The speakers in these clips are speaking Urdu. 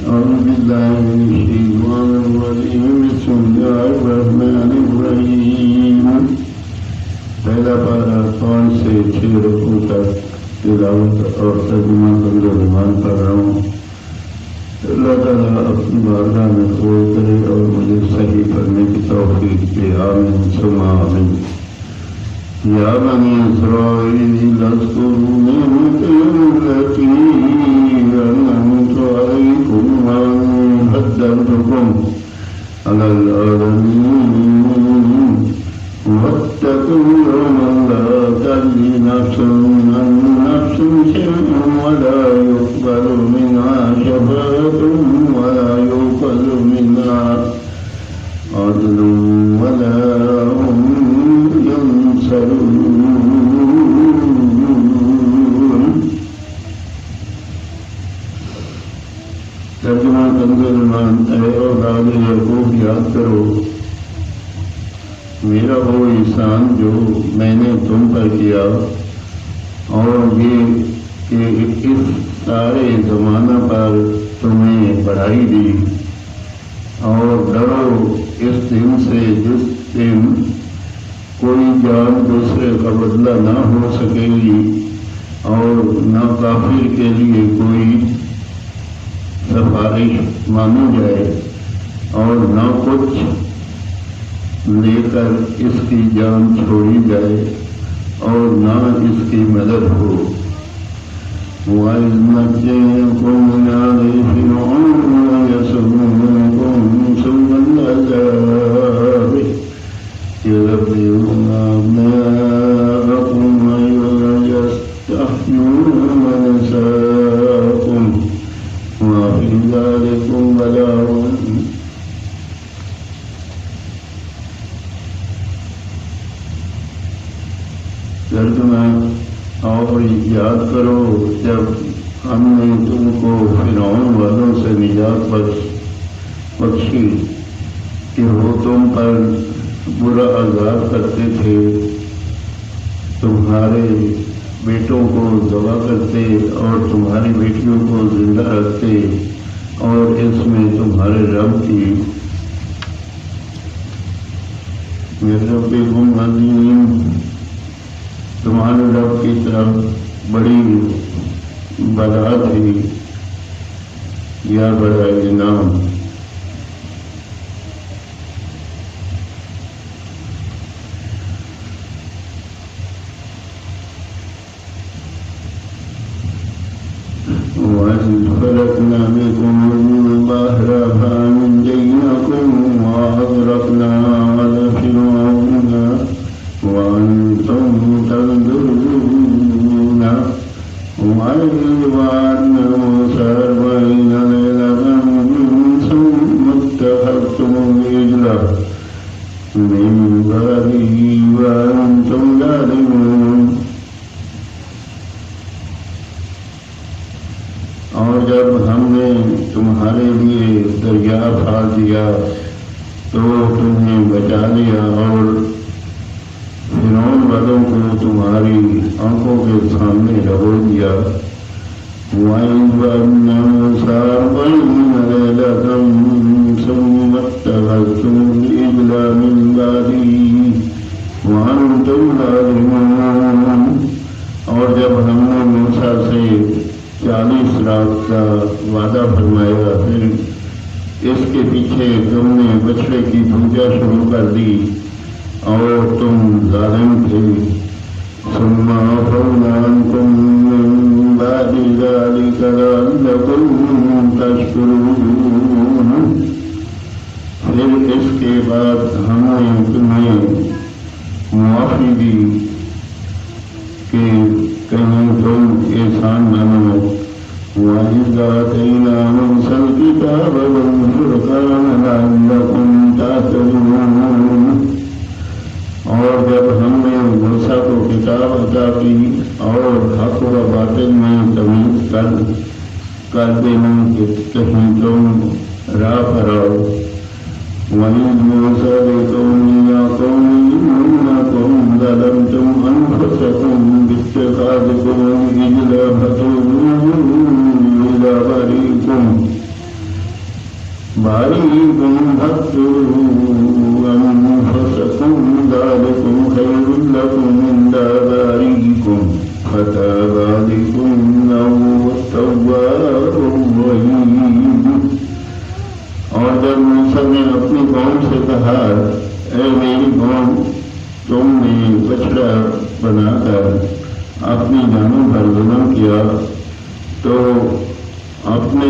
أعوذ بالله من الشيطان الرجيم بسم الله الرحمن الرحيم پہلا پارہ 5 سے 6 رکوع تک تلاوت اور ترجمہ بندو زبان پڑھ رہا ہوں. اللہ تعالیٰ اپنی بارگاہ میں قبول کرے اور مجھے صحیح پڑھنے کی توفیق دے. آمین ثم آمین. یا بنی اسرائیل اذکروا نعمتی التي أنعمت عليكم وأني فضلتكم على العالمين واتقوا يوما لا تجزي نفس عن نفس شيئا ولا يقبل منها شفاعة ولا يؤخذ منها عدل ولا هم ينصرون. ترجمہ کنزمان. اے اولاد یعقوب یاد کرو میرا وہ احسان جو میں نے تم پر کیا اور یہ کہ اس سارے زمانہ پر تمہیں بڑھائی دی. اور ڈرو اس دن سے جس دن کوئی جان دوسرے کا بدلہ نہ ہو سکے گی اور نہ کافر کے لیے کوئی سفارش مانی جائے اور نہ کچھ لے کر اس کی جان چھوڑی جائے اور نہ اس کی مدد ہو. وَإِذْ نَجَّيْنَاكُم مِّنْ آلِ فِرْعَوْنَ يَسُومُونَكُم سُوءَ الْعَذَابِ يُذَبِّحُونَ أَبْنَاءَكُمْ وَيَسْتَحْيُونَ نِسَاءَكُمْ وَفِي ذَلِكُمْ بَلَاءٌ. ترجمہ. اور یاد کرو جب ہم نے تم کو فرعون والوں سے نجات بخشی کہ وہ تم پر برا عذاب کرتے تھے, تمہارے بیٹوں کو ذبح کرتے اور تمہاری بیٹیوں کو زندہ رکھتے اور اس میں تمہارے رب کی ربکم عظیم تمہارے رب کی طرف بڑی بلا تھی یا بڑا انعام. وَإِذْ خَلَقْنَا بِكُمُ الْبَحْرَ فَأَنجَيْنَاكُمْ وَأَغْرَقْنَا آلَ فِرْعَوْنَ وَأَنْتُمْ تَنظُرُونَ. وَإِذْ وَعَدْنَا مُوسَىٰ 40 لَيْلَةً ثُمَّ اتَّخَذْتُمُ الْعِجْلَ مِن بَعْدِهِ وَأَنْتُمْ ظَالِمُونَ. اور جب ہم نے تمہارے لیے دریا پھاڑ دیا تو تمہیں بچا لیا اور فرعون والوں کو تمہاری آنکھوں کے سامنے رگڑ دیا. وَإِذْ وَعَدْنَا مُوسَىٰ 40 لَيْلَةً ثُمَّ اتَّخَذْتُمُ الْعِجْلَ مِن بَعْدِهِ وَأَنْتُمْ ظَالِمُونَ. اور جب ہم نے موسیٰ سے 40 رات کا وعدہ فرمایا پھر اس کے پیچھے تم نے بچڑے کی پوجا شروع کر دی اور تم ظالم تھے. ثم عفونا عنكم من بعد ذلك لعلكم تشكرون. پھر اس کے بعد ہم نے تمہیں معافی دی کہ کہیں تم احسان مانو. وَإِذْ آتَيْنَا مُوسَى الْكِتَابَ وَالْفُرْقَانَ لَعَلَّكُمْ تَهْتَدُونَ. اور جب ہم نے موسیٰ کو کتاب عطا کی اور حق و باطل میں تمیز کر دینا کہ کہیں تم راہ پر آؤ. وَإِذْ مُوسَىٰ لِقَوْمِهِ يَا قَوْمِ إِنَّكُمْ ظَلَمْتُمْ أَنفُسَكُمْ بِاتِّخَاذِكُمُ الْعِجْلَ فَتُوبُوا إِلَىٰ بَارِئِكُمْ قوم سے کہا اے میری قوم تم نے بچڑا بنا کر اپنی جانوں پر ظلم کیا تو اپنے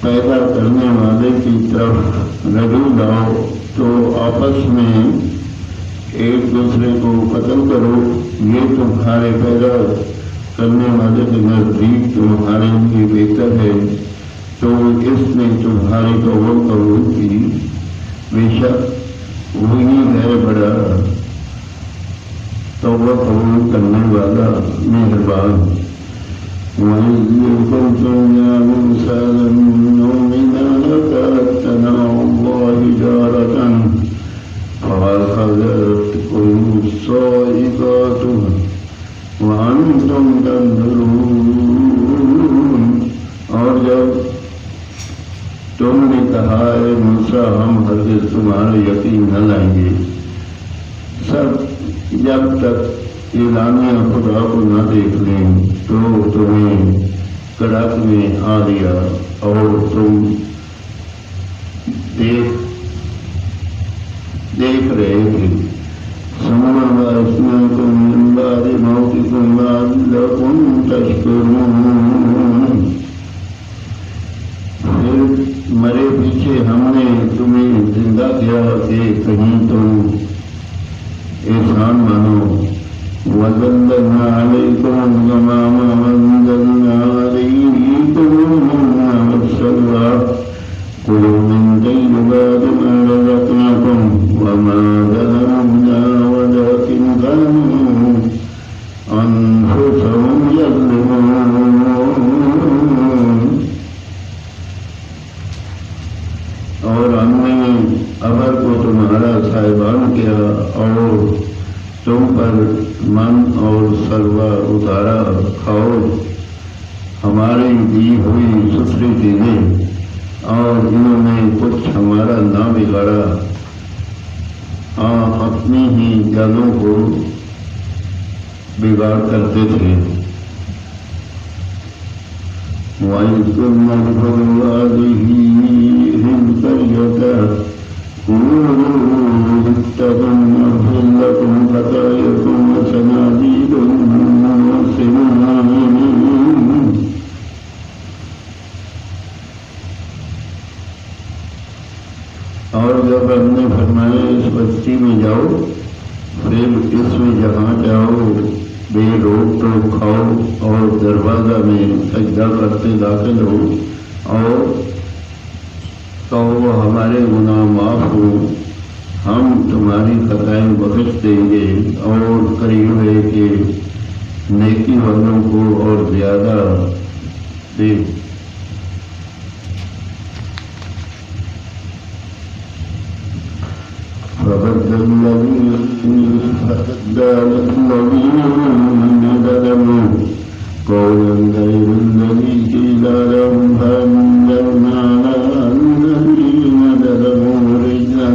پیدا کرنے والے کی طرف رجوع لاؤ تو آپس میں ایک دوسرے کو قتل کرو، یہ تمہارے پیدا کرنے والے کے نزدیک تمہارے لیے بہتر ہے۔ تو اس نے تمہاری توبہ قبول کی، بے شک وہی ہے بڑا توبہ قبول کرنے والا مہربان۔ وَإِذْ قُلْتُمْ يَا مُوسَىٰ لَن نُّؤْمِنَ لَكَ حَتَّىٰ نَرَى اللَّهَ جَهْرَةً فَأَخَذَتْكُمُ الصَّاعِقَةُ وَأَنتُمْ تَنظُرُونَ۔ اور جب تم نے کہا اے موسیٰ ہم ہرگز تمہارا یقین نہ لائیں گے سب جب تک اعلانیہ خدا کو نہ دیکھ لیں تو تمہیں کڑک میں آ دیا اور تم دیکھ رہے تھے۔ سمعنا بأسماءكم من بعد موتكم لعلكم تشكرون۔ پھر مرے پیچھے ہم نے تمہیں زندہ کیا کہ کہیں تم احسان مانو۔ وَظَلَّلْنَا عَلَيْكُمُ الْغَمَامَ وَأَنزَلْنَا عَلَيْكُمُ الْمَنَّ وَالسَّلْوَىٰ كُلُوا مِن طَيِّبَاتِ مَا رَزَقْنَاكُمْ وَمَا ظَلَمُونَا وَلَٰكِن كَانُوا أَنفُسَهُمْ يَظْلِمُونَ۔ اور ہم نے ابر کو تمہارا صاحبان کیا اور تم پر من اور سلوہ اتارا، کھاؤ ہماری دی ہوئی ستھری چیزیں، اور انہوں نے کچھ ہمارا نہ بگاڑا، ہاں اپنی ہی جانوں کو بگاڑ کرتے تھے۔ وَإِذْ قُلْنَا ادْخُلُوا هَٰذِهِ الْقَرْيَةَ قُولُوا حِطَّةٌ نَغْفِرْ لَكُمْ خَطَايَاكُمْ وَسَنَزِيدُ الْمُحْسِنِينَ۔ اور جب ہم نے فرمایا اس بستی میں جاؤ، پھر اس میں جہاں جاؤ بے روک ٹوک کھاؤ اور دروازہ میں سجدہ کرتے داخل ہو اور کہو ہمارے گناہ معاف ہو، ہم تمہاری خطائیں بخش دیں گے، اور قریب ہے کہ نیکی والوں کو اور زیادہ دے۔ فبدل الذين ظلموا قولا غير الذي قيل لهم فأنزلنا على الذين ظلموا رجزا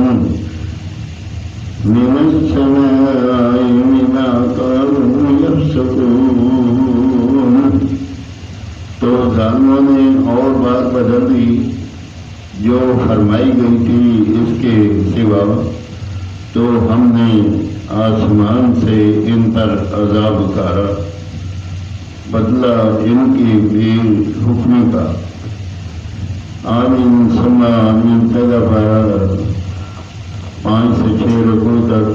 من السماء بما كانوا يفسقون۔ تو ظالموں نے اور بات بدل دی جو فرمائی گئی تھی اس کے سوا، تو ہم نے آسمان سے ان پر عذاب اتارا بدلہ ان کی بے حکمی کا۔ آمین ثم آمین کا دفعہ 5 سے 6 رکوع تک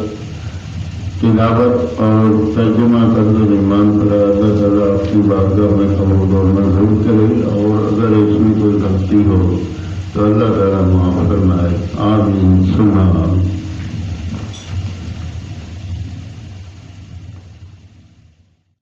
تلاوت اور ترجمہ کرنے ایمان کرا۔ اللہ تعالیٰ آپ کی بارگاہ میں قبول اور منظور کرے، اور اگر اس میں کوئی غلطی ہو تو اللہ تعالیٰ معاف فرمائے۔ آمین ثم آمین۔